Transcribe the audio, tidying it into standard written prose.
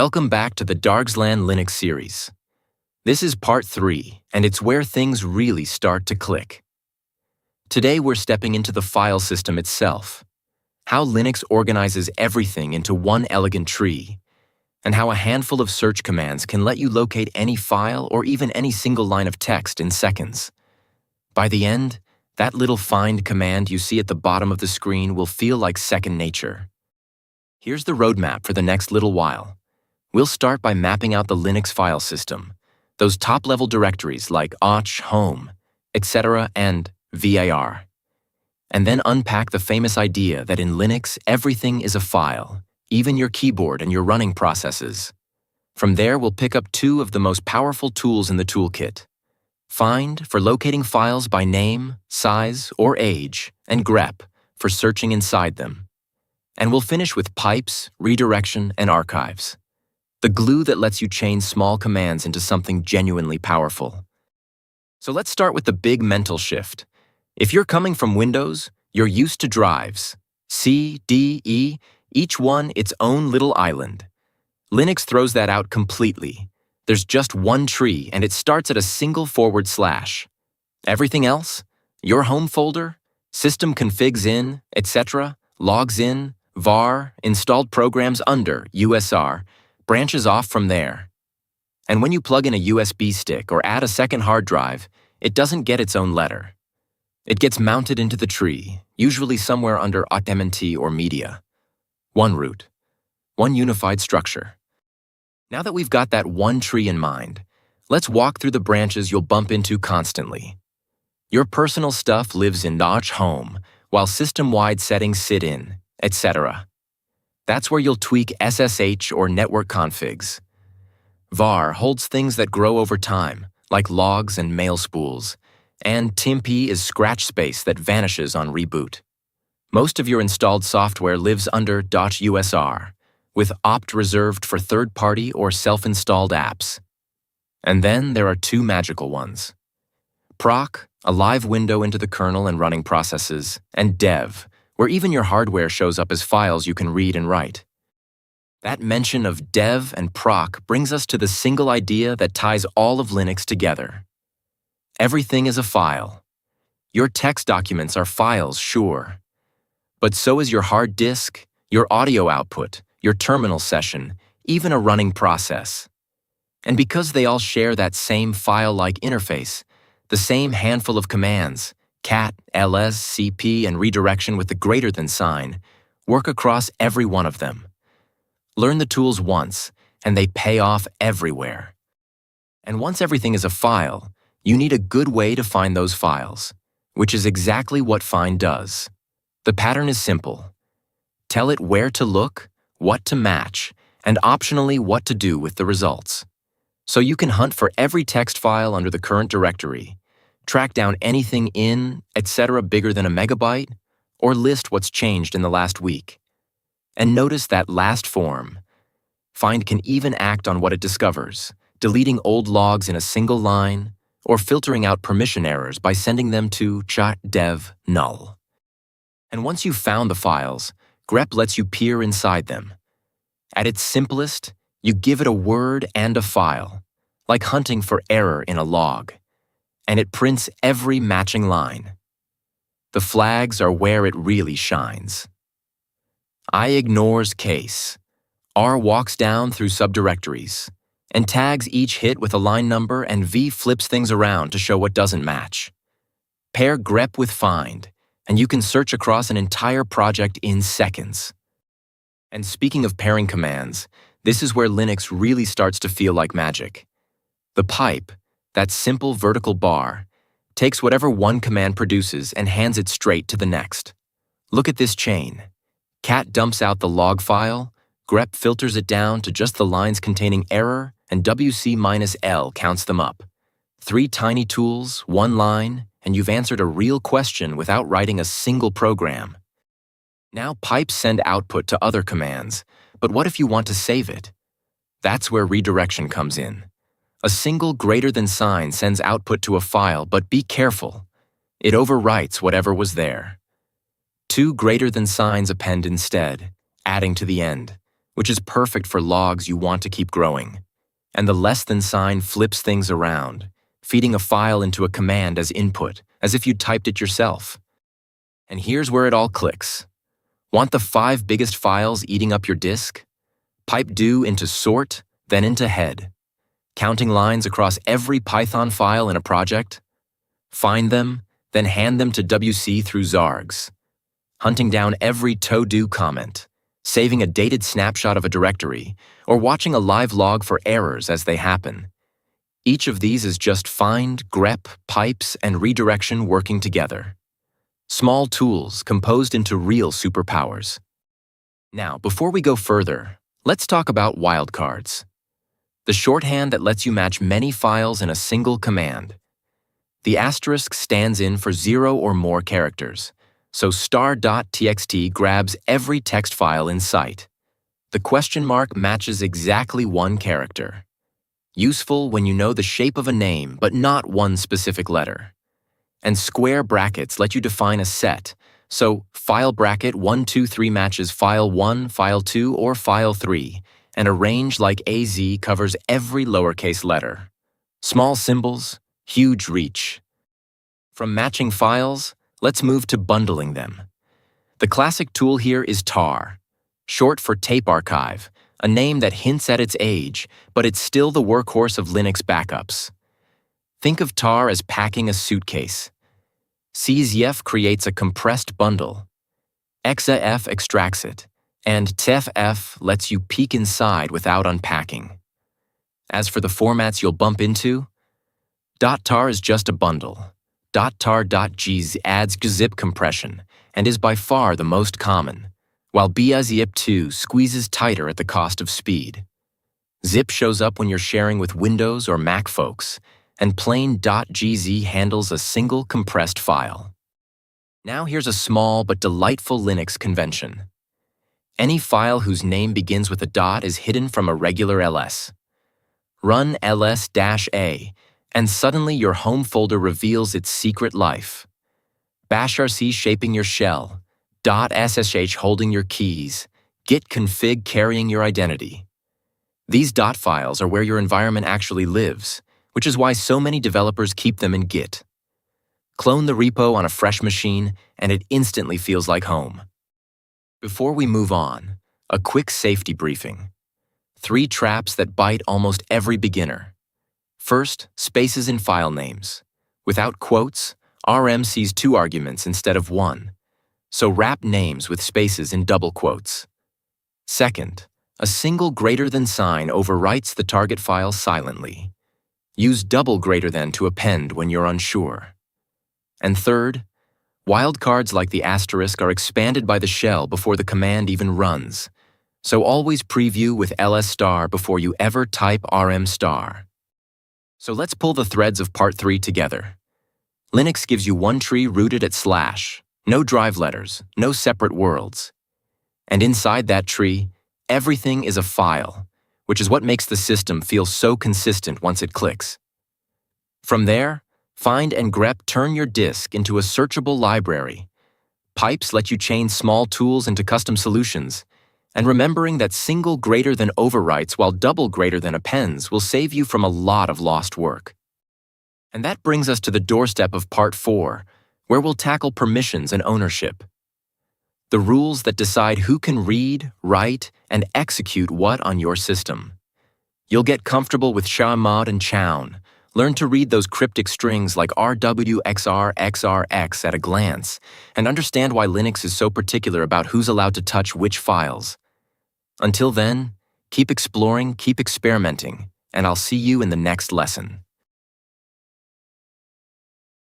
Welcome back to the Dargslan Linux series. This is part 3, and it's where things really start to click. Today we're stepping into the file system itself, how Linux organizes everything into one elegant tree, and how a handful of search commands can let you locate any file or even any single line of text in seconds. By the end, that little find command you see at the bottom of the screen will feel like second nature. Here's the roadmap for the next little while. We'll start by mapping out the Linux file system, those top-level directories like och, home, etc., and var. And then unpack the famous idea that in Linux, everything is a file, even your keyboard and your running processes. From there, we'll pick up 2 of the most powerful tools in the toolkit: Find for locating files by name, size, or age, and grep for searching inside them. And we'll finish with pipes, redirection, and archives, the glue that lets you chain small commands into something genuinely powerful. So let's start with the big mental shift. If you're coming from Windows, you're used to drives. C, D, E, each one its own little island. Linux throws that out completely. There's just one tree, and it starts at a single /. Everything else, your home folder, system configs in, etc., logs in, var, installed programs under, usr, branches off from there. And when you plug in a USB stick or add a second hard drive, it doesn't get its own letter. It gets mounted into the tree, usually somewhere under /t or media. One root, one unified structure. Now that we've got that one tree in mind, let's walk through the branches you'll bump into constantly. Your personal stuff lives in och home, while system-wide settings sit in, etc. That's where you'll tweak SSH or network configs. var holds things that grow over time, like logs and mail spools, and timp is scratch space that vanishes on reboot. Most of your installed software lives under .usr, with opt reserved for third-party or self-installed apps. And then there are 2 magical ones: proc, a live window into the kernel and running processes, and dev, where even your hardware shows up as files you can read and write. That mention of dev and proc brings us to the single idea that ties all of Linux together. Everything is a file. Your text documents are files, sure. But so is your hard disk, your audio output, your terminal session, even a running process. And because they all share that same file-like interface, the same handful of commands, cat, ls, cp, and redirection with the greater than sign, work across every one of them. Learn the tools once, and they pay off everywhere. And once everything is a file, you need a good way to find those files, which is exactly what Find does. The pattern is simple. Tell it where to look, what to match, and optionally what to do with the results. So you can hunt for every text file under the current directory, track down anything in, etc. bigger than a megabyte, or list what's changed in the last week. And notice that last form. Find can even act on what it discovers, deleting old logs in a single line, or filtering out permission errors by sending them to dev null. And once you've found the files, grep lets you peer inside them. At its simplest, you give it a word and a file, like hunting for error in a log, and it prints every matching line. The flags are where it really shines. I ignores case. R walks down through subdirectories, and tags each hit with a line number, and V flips things around to show what doesn't match. Pair grep with find, and you can search across an entire project in seconds. And speaking of pairing commands, this is where Linux really starts to feel like magic. The pipe, that simple vertical bar, takes whatever one command produces and hands it straight to the next. Look at this chain. Cat dumps out the log file, grep filters it down to just the lines containing error, and wc-l counts them up. 3 tiny tools, 1 line, and you've answered a real question without writing a single program. Now pipes send output to other commands, but what if you want to save it? That's where redirection comes in. A single greater than sign sends output to a file, but be careful. It overwrites whatever was there. 2 greater than signs append instead, adding to the end, which is perfect for logs you want to keep growing. And the less than sign flips things around, feeding a file into a command as input, as if you typed it yourself. And here's where it all clicks. Want the 5 biggest files eating up your disk? Pipe do into sort, then into head. Counting lines across every Python file in a project? Find them, then hand them to WC through Zargs. Hunting down every to-do comment, saving a dated snapshot of a directory, or watching a live log for errors as they happen. Each of these is just find, grep, pipes, and redirection working together. Small tools composed into real superpowers. Now, before we go further, let's talk about wildcards. The shorthand that lets you match many files in a single command. The asterisk stands in for 0 or more characters, so star.txt grabs every text file in sight. The question mark matches exactly 1 character. Useful when you know the shape of a name, but not one specific letter. And square brackets let you define a set, so file bracket 123 matches file 1, file 2, or file 3, and a range like AZ covers every lowercase letter. Small symbols, huge reach. From matching files, let's move to bundling them. The classic tool here is tar, short for tape archive, a name that hints at its age, but it's still the workhorse of Linux backups. Think of tar as packing a suitcase. czf creates a compressed bundle. exaf extracts it, and tff lets you peek inside without unpacking. As for the formats you'll bump into, .tar is just a bundle. .tar.gz adds zip compression and is by far the most common, while zip2 squeezes tighter at the cost of speed. Zip shows up when you're sharing with Windows or Mac folks, and plain .gz handles a single compressed file. Now here's a small but delightful Linux convention. Any file whose name begins with a dot is hidden from a regular ls. Run ls-a, and suddenly your home folder reveals its secret life. bashrc shaping your shell, .ssh holding your keys, git config carrying your identity. These dot files are where your environment actually lives, which is why so many developers keep them in Git. Clone the repo on a fresh machine, and it instantly feels like home. Before we move on, a quick safety briefing. 3 traps that bite almost every beginner. First, spaces in file names. Without quotes, RM sees 2 arguments instead of 1, so wrap names with spaces in double quotes. Second, a single greater than sign overwrites the target file silently. Use double greater than to append when you're unsure. And third, wildcards like the asterisk are expanded by the shell before the command even runs, so always preview with ls star before you ever type rm star. So let's pull the threads of part 3 together. Linux gives you one tree rooted at /, no drive letters, no separate worlds. And inside that tree, everything is a file, which is what makes the system feel so consistent once it clicks. From there, find and grep turn your disk into a searchable library. Pipes let you chain small tools into custom solutions, and remembering that single greater than overwrites while double greater than appends will save you from a lot of lost work. And that brings us to the doorstep of part 4, where we'll tackle permissions and ownership. The rules that decide who can read, write, and execute what on your system. You'll get comfortable with chmod and chown, learn to read those cryptic strings like rwxrxrx at a glance, and understand why Linux is so particular about who's allowed to touch which files. Until then, keep exploring, keep experimenting, and I'll see you in the next lesson.